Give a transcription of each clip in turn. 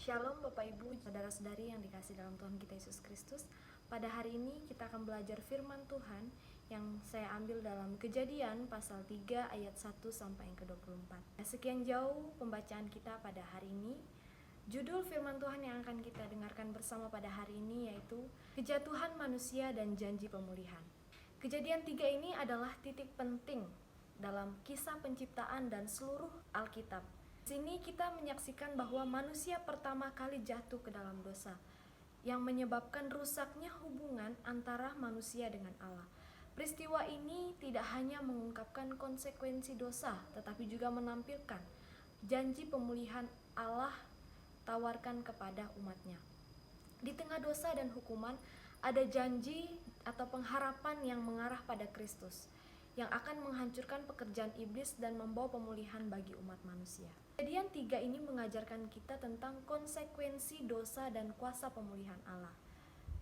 Shalom Bapak Ibu, saudara-saudari yang dikasih dalam Tuhan kita Yesus Kristus. Pada hari ini kita akan belajar firman Tuhan yang saya ambil dalam Kejadian pasal 3 ayat 1 sampai yang ke-24. Sekian jauh pembacaan kita pada hari ini. Judul firman Tuhan yang akan kita dengarkan bersama pada hari ini yaitu Kejatuhan Manusia dan Janji Pemulihan. Kejadian 3 ini adalah titik penting dalam kisah penciptaan dan seluruh Alkitab. Di sini kita menyaksikan bahwa manusia pertama kali jatuh ke dalam dosa yang menyebabkan rusaknya hubungan antara manusia dengan Allah. Peristiwa ini tidak hanya mengungkapkan konsekuensi dosa, tetapi juga menampilkan janji pemulihan Allah tawarkan kepada umatnya. Di tengah dosa dan hukuman, ada janji atau pengharapan yang mengarah pada Kristus, yang akan menghancurkan pekerjaan iblis dan membawa pemulihan bagi umat manusia. Kejadian 3 ini mengajarkan kita tentang konsekuensi dosa dan kuasa pemulihan Allah.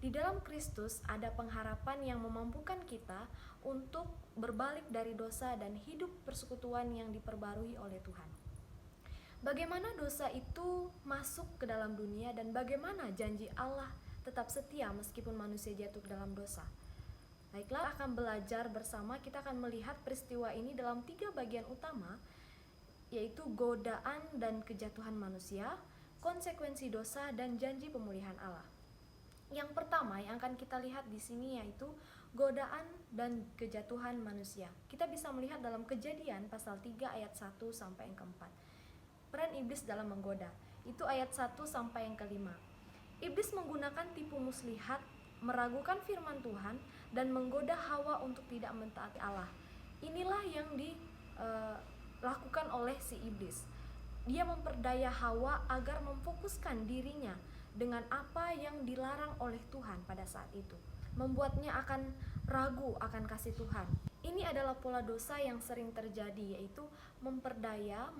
Di dalam Kristus ada pengharapan yang memampukan kita untuk berbalik dari dosa dan hidup persekutuan yang diperbarui oleh Tuhan. Bagaimana dosa itu masuk ke dalam dunia dan bagaimana janji Allah tetap setia meskipun manusia jatuh ke dalam dosa. Baiklah, akan belajar bersama, kita akan melihat peristiwa ini dalam 3 bagian utama, yaitu godaan dan kejatuhan manusia, konsekuensi dosa, dan janji pemulihan Allah. Yang pertama yang akan kita lihat di sini yaitu godaan dan kejatuhan manusia. Kita bisa melihat dalam Kejadian pasal 3 ayat 1 sampai yang keempat. Peran iblis dalam menggoda, itu ayat 1 sampai yang kelima. Iblis menggunakan tipu muslihat, meragukan firman Tuhan, dan menggoda Hawa untuk tidak mentaati Allah. Inilah yang dilakukan oleh si iblis. Dia memperdaya Hawa agar memfokuskan dirinya dengan apa yang dilarang oleh Tuhan pada saat itu, membuatnya akan ragu akan kasih Tuhan. Ini adalah pola dosa yang sering terjadi, yaitu memperdaya,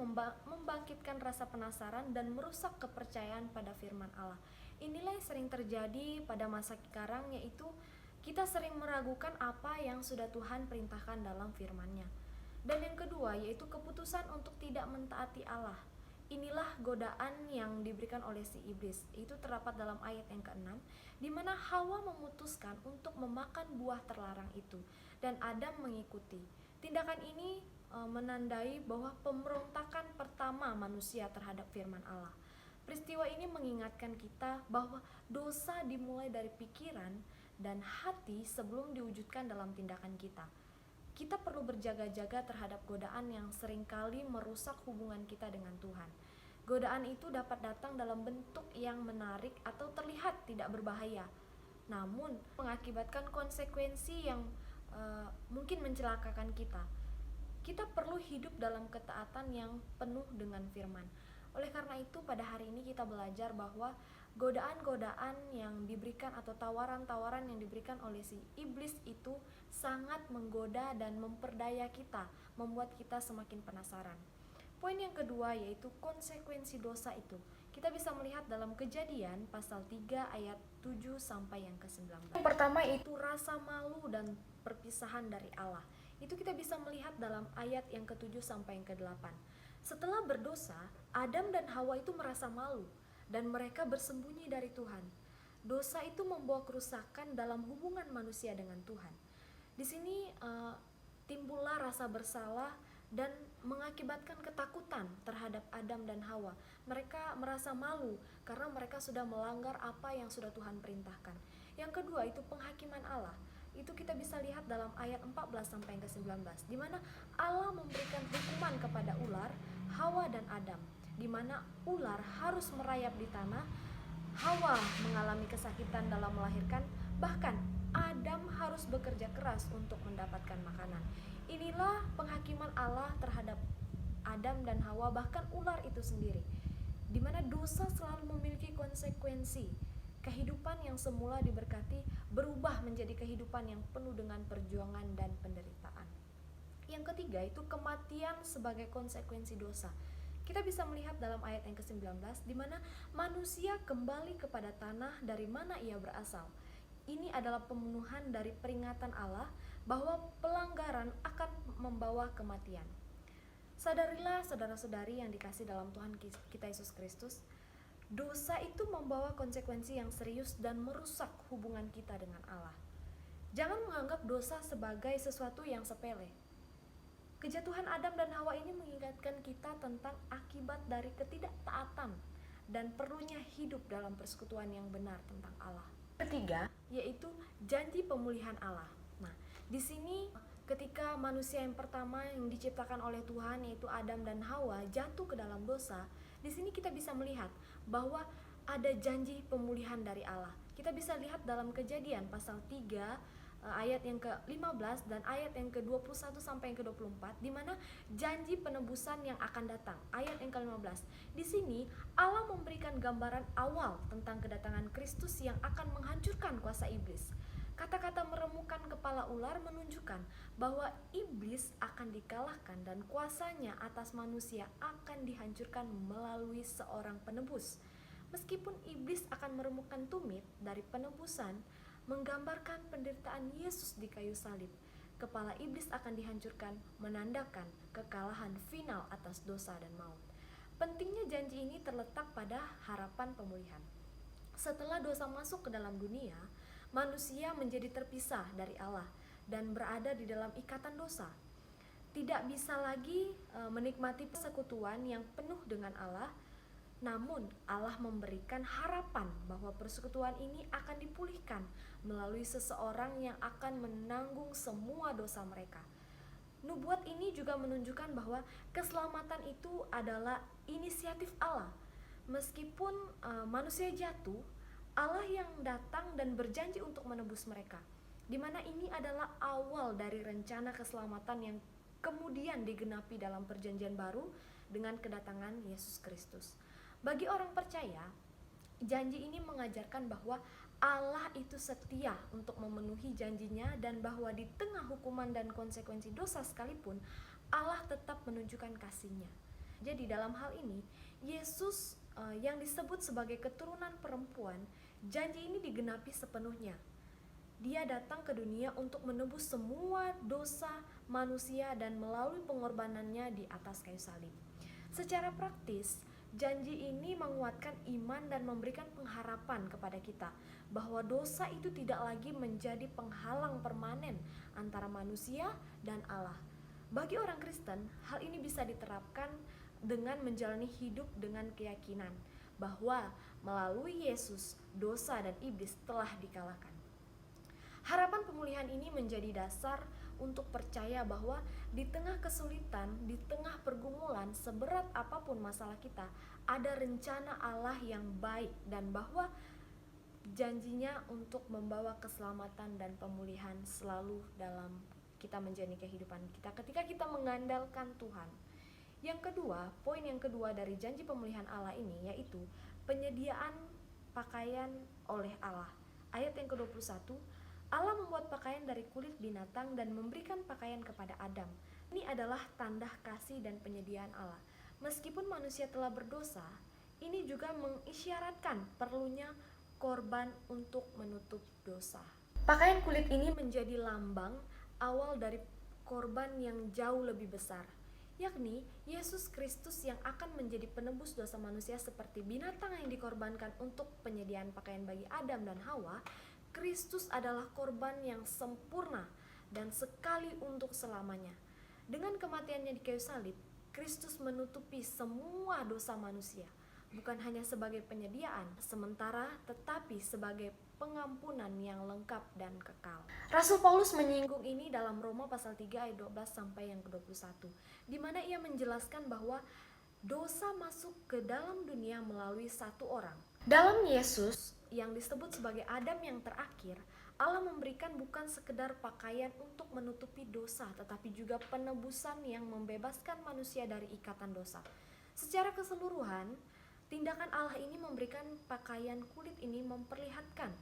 membangkitkan rasa penasaran, dan merusak kepercayaan pada firman Allah. Inilah yang sering terjadi pada masa sekarang, yaitu kita sering meragukan apa yang sudah Tuhan perintahkan dalam firman-Nya. Dan yang kedua yaitu keputusan untuk tidak mentaati Allah. Inilah godaan yang diberikan oleh si iblis. Itu terdapat dalam ayat yang ke-6, di mana Hawa memutuskan untuk memakan buah terlarang itu dan Adam mengikuti. Tindakan ini menandai bahwa pemberontakan pertama manusia terhadap firman Allah. Peristiwa ini mengingatkan kita bahwa dosa dimulai dari pikiran dan hati sebelum diwujudkan dalam tindakan kita. Kita perlu berjaga-jaga terhadap godaan yang seringkali merusak hubungan kita dengan Tuhan. Godaan itu dapat datang dalam bentuk yang menarik atau terlihat tidak berbahaya, namun mengakibatkan konsekuensi yang mungkin mencelakakan kita. Kita perlu hidup dalam ketaatan yang penuh dengan firman. Oleh karena itu pada hari ini kita belajar bahwa godaan-godaan yang diberikan atau tawaran-tawaran yang diberikan oleh si iblis itu sangat menggoda dan memperdaya kita, membuat kita semakin penasaran. Poin yang kedua yaitu konsekuensi dosa itu. Kita bisa melihat dalam Kejadian pasal 3 ayat 7 sampai yang ke-19. Yang pertama itu rasa malu dan perpisahan dari Allah. Itu kita bisa melihat dalam ayat yang ke-7 sampai yang ke-8. Setelah berdosa, Adam dan Hawa itu merasa malu dan mereka bersembunyi dari Tuhan. Dosa itu membawa kerusakan dalam hubungan manusia dengan Tuhan. Di sini timbullah rasa bersalah dan mengakibatkan ketakutan terhadap Adam dan Hawa. Mereka merasa malu karena mereka sudah melanggar apa yang sudah Tuhan perintahkan. Yang kedua itu penghakiman Allah. Itu kita bisa lihat dalam ayat 14 sampai yang ke-19, di mana Allah memberikan hukuman kepada ular, Hawa dan Adam, di mana ular harus merayap di tanah, Hawa mengalami kesakitan dalam melahirkan, bahkan Adam harus bekerja keras untuk mendapatkan makanan. Inilah penghakiman Allah terhadap Adam dan Hawa, bahkan ular itu sendiri, di mana dosa selalu memiliki konsekuensi. Kehidupan yang semula diberkati berubah menjadi kehidupan yang penuh dengan perjuangan dan penderitaan. Yang ketiga itu kematian sebagai konsekuensi dosa. Kita bisa melihat dalam ayat yang ke-19, di mana manusia kembali kepada tanah dari mana ia berasal. Ini adalah pemenuhan dari peringatan Allah bahwa pelanggaran akan membawa kematian. Sadarilah saudara-saudari yang dikasih dalam Tuhan kita Yesus Kristus, Dosa itu membawa konsekuensi yang serius dan merusak hubungan kita dengan Allah. Jangan menganggap dosa sebagai sesuatu yang sepele. Kejatuhan Adam dan Hawa ini mengingatkan kita tentang akibat dari ketidaktaatan dan perlunya hidup dalam persekutuan yang benar tentang Allah. Ketiga, yaitu janji pemulihan Allah. Nah, di sini ketika manusia yang pertama yang diciptakan oleh Tuhan, yaitu Adam dan Hawa, jatuh ke dalam dosa, di sini kita bisa melihat bahwa ada janji pemulihan dari Allah. Kita bisa lihat dalam Kejadian pasal 3 ayat yang ke-15 dan ayat yang ke-21 sampai yang ke-24, di mana janji penebusan yang akan datang. Ayat yang ke-15. Di sini Allah memberikan gambaran awal tentang kedatangan Kristus yang akan menghancurkan kuasa iblis. Kata-kata meremukan kepala ular menunjukkan bahwa iblis akan dikalahkan dan kuasanya atas manusia akan dihancurkan melalui seorang penebus. Meskipun iblis akan meremukkan tumit dari penebusan, menggambarkan penderitaan Yesus di kayu salib, kepala iblis akan dihancurkan, menandakan kekalahan final atas dosa dan maut. Pentingnya janji ini terletak pada harapan pemulihan. Setelah dosa masuk ke dalam dunia, manusia menjadi terpisah dari Allah dan berada di dalam ikatan dosa. Tidak bisa lagi menikmati persekutuan yang penuh dengan Allah. Namun Allah memberikan harapan bahwa persekutuan ini akan dipulihkan melalui seseorang yang akan menanggung semua dosa mereka. Nubuat ini juga menunjukkan bahwa keselamatan itu adalah inisiatif Allah. Meskipun manusia jatuh, Allah yang datang dan berjanji untuk menebus mereka, di mana ini adalah awal dari rencana keselamatan yang kemudian digenapi dalam perjanjian baru dengan kedatangan Yesus Kristus. Bagi orang percaya, janji ini mengajarkan bahwa Allah itu setia untuk memenuhi janjinya, dan bahwa di tengah hukuman dan konsekuensi dosa sekalipun, Allah tetap menunjukkan kasih-Nya. Jadi dalam hal ini, Yesus yang disebut sebagai keturunan perempuan, janji ini digenapi sepenuhnya. Dia datang ke dunia untuk menebus semua dosa manusia dan melalui pengorbanannya di atas kayu salib. Secara praktis, janji ini menguatkan iman dan memberikan pengharapan kepada kita bahwa dosa itu tidak lagi menjadi penghalang permanen antara manusia dan Allah. Bagi orang Kristen, hal ini bisa diterapkan dengan menjalani hidup dengan keyakinan bahwa melalui Yesus, dosa dan iblis telah dikalahkan. Harapan pemulihan ini menjadi dasar untuk percaya bahwa di tengah kesulitan, di tengah pergumulan, seberat apapun masalah kita, ada rencana Allah yang baik dan bahwa janjinya untuk membawa keselamatan dan pemulihan selalu dalam kita menjalani kehidupan kita ketika kita mengandalkan Tuhan. Yang kedua, poin yang kedua dari janji pemulihan Allah ini yaitu penyediaan pakaian oleh Allah. Ayat yang ke-21, Allah membuat pakaian dari kulit binatang dan memberikan pakaian kepada Adam. Ini adalah tanda kasih dan penyediaan Allah. Meskipun manusia telah berdosa, ini juga mengisyaratkan perlunya korban untuk menutup dosa. Pakaian kulit ini menjadi lambang awal dari korban yang jauh lebih besar, yakni Yesus Kristus yang akan menjadi penebus dosa manusia. Seperti binatang yang dikorbankan untuk penyediaan pakaian bagi Adam dan Hawa, Kristus adalah korban yang sempurna dan sekali untuk selamanya. Dengan kematiannya di kayu salib, Kristus menutupi semua dosa manusia, bukan hanya sebagai penyediaan sementara, tetapi sebagai pengampunan yang lengkap dan kekal. Rasul Paulus menyinggung ini dalam Roma pasal 3 ayat 12 sampai yang ke-21, di mana ia menjelaskan bahwa dosa masuk ke dalam dunia melalui satu orang. Dalam Yesus yang disebut sebagai Adam yang terakhir, Allah memberikan bukan sekedar pakaian untuk menutupi dosa, tetapi juga penebusan yang membebaskan manusia dari ikatan dosa. Secara keseluruhan, tindakan Allah ini memberikan pakaian kulit ini memperlihatkan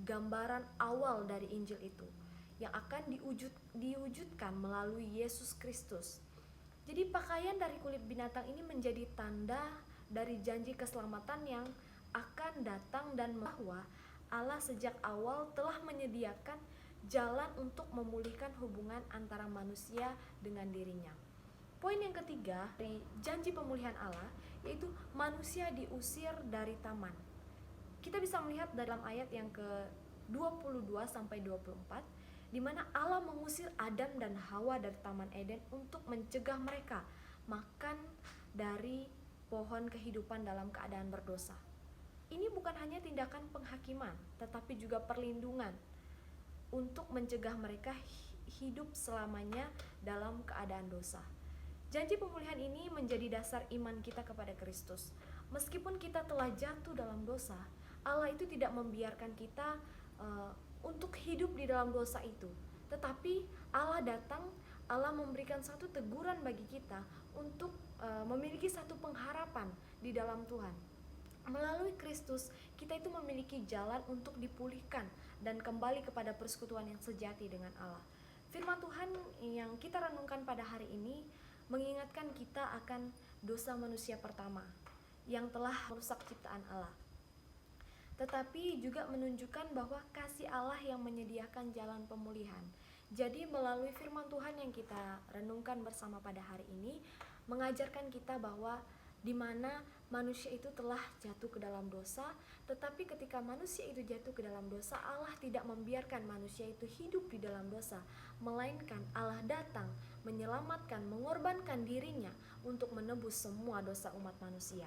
gambaran awal dari Injil itu yang akan diwujudkan melalui Yesus Kristus. Jadi pakaian dari kulit binatang ini menjadi tanda dari janji keselamatan yang akan datang dan bahwa Allah sejak awal telah menyediakan jalan untuk memulihkan hubungan antara manusia dengan dirinya. Poin yang ketiga dari janji pemulihan Allah yaitu manusia diusir dari taman. Kita bisa melihat dalam ayat yang ke-22 sampai 24, di mana Allah mengusir Adam dan Hawa dari Taman Eden untuk mencegah mereka makan dari pohon kehidupan dalam keadaan berdosa. Ini bukan hanya tindakan penghakiman, tetapi juga perlindungan untuk mencegah mereka hidup selamanya dalam keadaan dosa. Janji pemulihan ini menjadi dasar iman kita kepada Kristus. Meskipun kita telah jatuh dalam dosa, Allah itu tidak membiarkan kita untuk hidup di dalam dosa itu. Tetapi Allah datang, Allah memberikan satu teguran bagi kita untuk memiliki satu pengharapan di dalam Tuhan. Melalui Kristus, kita itu memiliki jalan untuk dipulihkan dan kembali kepada persekutuan yang sejati dengan Allah. Firman Tuhan yang kita renungkan pada hari ini mengingatkan kita akan dosa manusia pertama yang telah merusak ciptaan Allah. Tetapi juga menunjukkan bahwa kasih Allah yang menyediakan jalan pemulihan. Jadi melalui firman Tuhan yang kita renungkan bersama pada hari ini mengajarkan kita bahwa di mana manusia itu telah jatuh ke dalam dosa, tetapi ketika manusia itu jatuh ke dalam dosa, Allah tidak membiarkan manusia itu hidup di dalam dosa, melainkan Allah datang menyelamatkan, mengorbankan dirinya untuk menebus semua dosa umat manusia.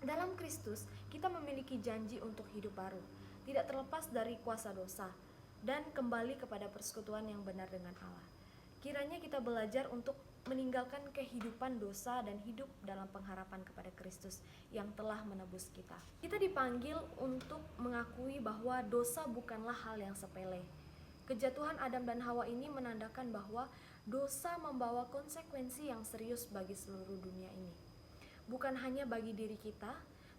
Dalam Kristus, kita memiliki janji untuk hidup baru, tidak terlepas dari kuasa dosa, dan kembali kepada persekutuan yang benar dengan Allah. Kiranya kita belajar untuk meninggalkan kehidupan dosa dan hidup dalam pengharapan kepada Kristus yang telah menebus kita. Kita dipanggil untuk mengakui bahwa dosa bukanlah hal yang sepele. Kejatuhan Adam dan Hawa ini menandakan bahwa dosa membawa konsekuensi yang serius bagi seluruh dunia ini. Bukan hanya bagi diri kita,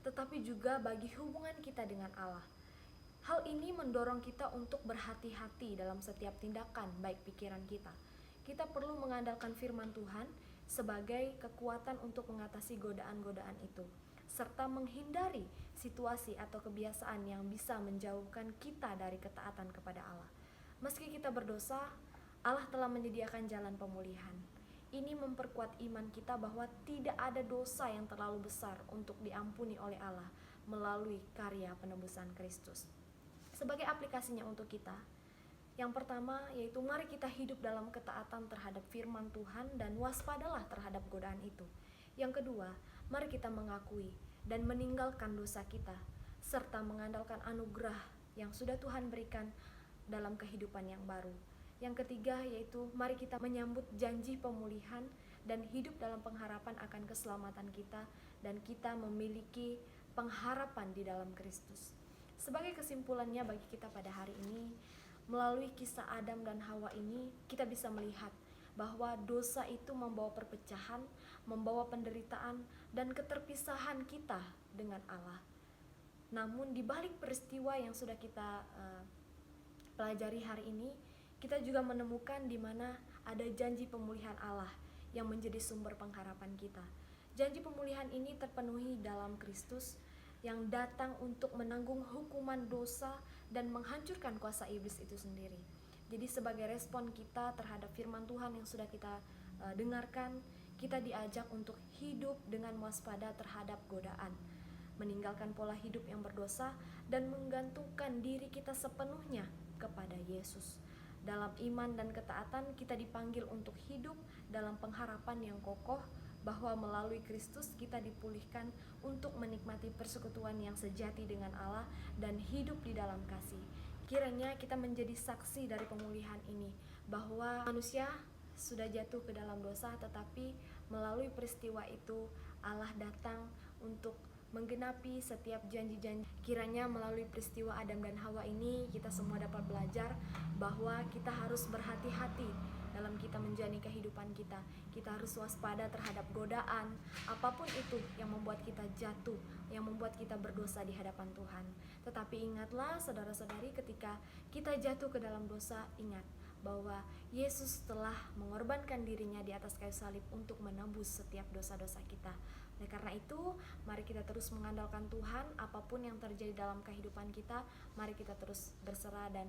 tetapi juga bagi hubungan kita dengan Allah. Hal ini mendorong kita untuk berhati-hati dalam setiap tindakan, baik pikiran kita. Kita perlu mengandalkan firman Tuhan sebagai kekuatan untuk mengatasi godaan-godaan itu, serta menghindari situasi atau kebiasaan yang bisa menjauhkan kita dari ketaatan kepada Allah. Meski kita berdosa, Allah telah menyediakan jalan pemulihan. Ini memperkuat iman kita bahwa tidak ada dosa yang terlalu besar untuk diampuni oleh Allah melalui karya penebusan Kristus. Sebagai aplikasinya untuk kita, yang pertama yaitu mari kita hidup dalam ketaatan terhadap firman Tuhan dan waspadalah terhadap godaan itu. Yang kedua, mari kita mengakui dan meninggalkan dosa kita serta mengandalkan anugerah yang sudah Tuhan berikan dalam kehidupan yang baru. Yang ketiga yaitu mari kita menyambut janji pemulihan dan hidup dalam pengharapan akan keselamatan kita, dan kita memiliki pengharapan di dalam Kristus. Sebagai kesimpulannya bagi kita pada hari ini, melalui kisah Adam dan Hawa ini kita bisa melihat bahwa dosa itu membawa perpecahan, membawa penderitaan dan keterpisahan kita dengan Allah. Namun di balik peristiwa yang sudah kita pelajari hari ini, kita juga menemukan di mana ada janji pemulihan Allah yang menjadi sumber pengharapan kita. Janji pemulihan ini terpenuhi dalam Kristus yang datang untuk menanggung hukuman dosa dan menghancurkan kuasa iblis itu sendiri. Jadi sebagai respon kita terhadap firman Tuhan yang sudah kita dengarkan, kita diajak untuk hidup dengan waspada terhadap godaan, meninggalkan pola hidup yang berdosa dan menggantungkan diri kita sepenuhnya kepada Yesus. Dalam iman dan ketaatan kita dipanggil untuk hidup dalam pengharapan yang kokoh bahwa melalui Kristus kita dipulihkan untuk menikmati persekutuan yang sejati dengan Allah dan hidup di dalam kasih. Kiranya kita menjadi saksi dari pemulihan ini, bahwa manusia sudah jatuh ke dalam dosa, tetapi melalui peristiwa itu Allah datang untuk menggenapi setiap janji-janji. Kiranya melalui peristiwa Adam dan Hawa ini kita semua dapat belajar bahwa kita harus berhati-hati dalam kita menjalani kehidupan kita. Kita harus waspada terhadap godaan apapun itu yang membuat kita jatuh, yang membuat kita berdosa di hadapan Tuhan. Tetapi ingatlah saudara-saudari, ketika kita jatuh ke dalam dosa, ingat bahwa Yesus telah mengorbankan dirinya di atas kayu salib untuk menebus setiap dosa-dosa kita. Oleh karena itu, mari kita terus mengandalkan Tuhan. Apapun yang terjadi dalam kehidupan kita, mari kita terus berserah dan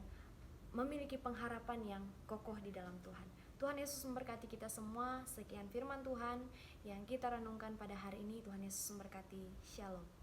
memiliki pengharapan yang kokoh di dalam Tuhan. Tuhan Yesus memberkati kita semua. Sekian firman Tuhan yang kita renungkan pada hari ini. Tuhan Yesus memberkati. Shalom.